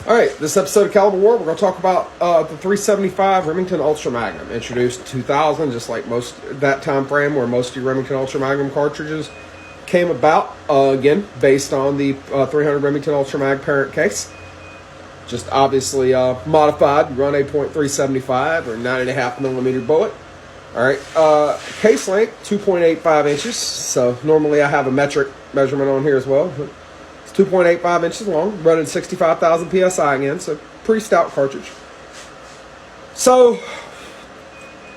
All right, this episode of Caliber War, we're going to talk about the 375 Remington Ultra Magnum, introduced in 2000, just like most that time frame where most of your Remington Ultra Magnum cartridges came about. Again, based on the 300 Remington Ultra Mag parent case, just obviously modified. Run a .375 or 9.5 millimeter bullet. All right, case length 2.85 inches. So normally I have a metric measurement on here as well. 2.85 inches long, running 65,000 psi again, so pretty stout cartridge. So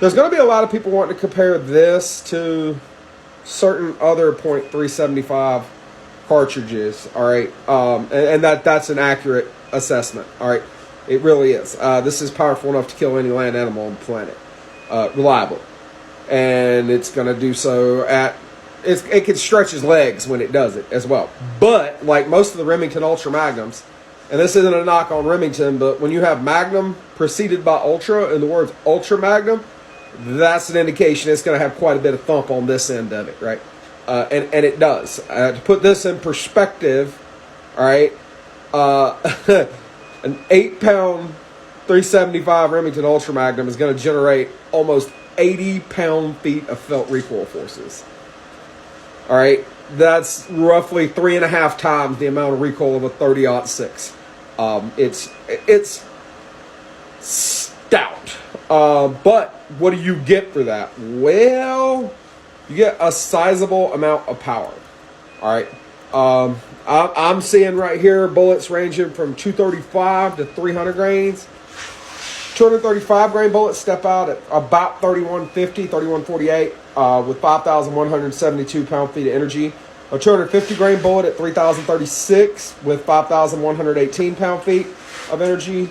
there's going to be a lot of people wanting to compare this to certain other .375 cartridges. All right, and that's an accurate assessment. All right, it really is. This is powerful enough to kill any land animal on the planet, reliable, and it's going to do so at. It can stretch his legs when it does it as well. But like most of the Remington Ultra Magnums, and this isn't a knock on Remington, but when you have Magnum preceded by Ultra and the words Ultra Magnum, that's an indication it's going to have quite a bit of thump on this end of it, right? And it does. To put this in perspective, all right, an 8-pound 375 Remington Ultra Magnum is going to generate almost 80 pound-feet of felt recoil forces. All right, that's roughly 3.5 times the amount of recoil of a 30-06. It's stout. But what do you get for that? Well, you get a sizable amount of power. All right, I'm seeing right here bullets ranging from 235 to 300 grains. 235 grain bullets step out at about 3150, 3148 with 5,172 pound-feet of energy. A 250 grain bullet at 3,036 with 5,118 pound-feet of energy.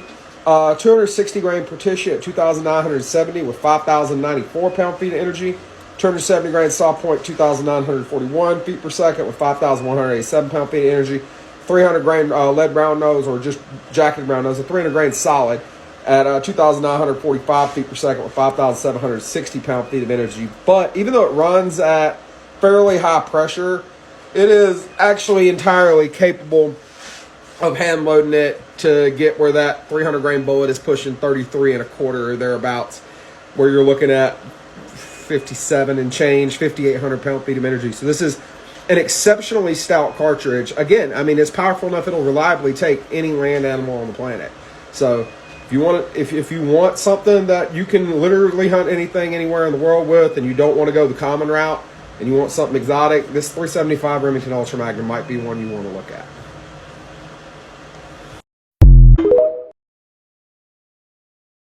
260 grain partition at 2,970 with 5,094 pound-feet of energy. 270 grain saw point 2,941 feet per second with 5,187 pound-feet of energy. 300 grain lead brown nose or just jacketed brown nose. A 300 grain solid at 2,945 feet per second with 5,760 pound-feet of energy. But even though it runs at fairly high pressure, it is actually entirely capable of hand loading it to get where that 300 grain bullet is pushing 33 and a quarter or thereabouts, where you're looking at 57 and change, 5,800 pound-feet of energy. So this is an exceptionally stout cartridge. Again, I mean, it's powerful enough it'll reliably take any land animal on the planet. So if you want if you want something that you can literally hunt anything anywhere in the world with, and you don't want to go the common route, and you want something exotic, this 375 Remington Ultra Magnum might be one you want to look at.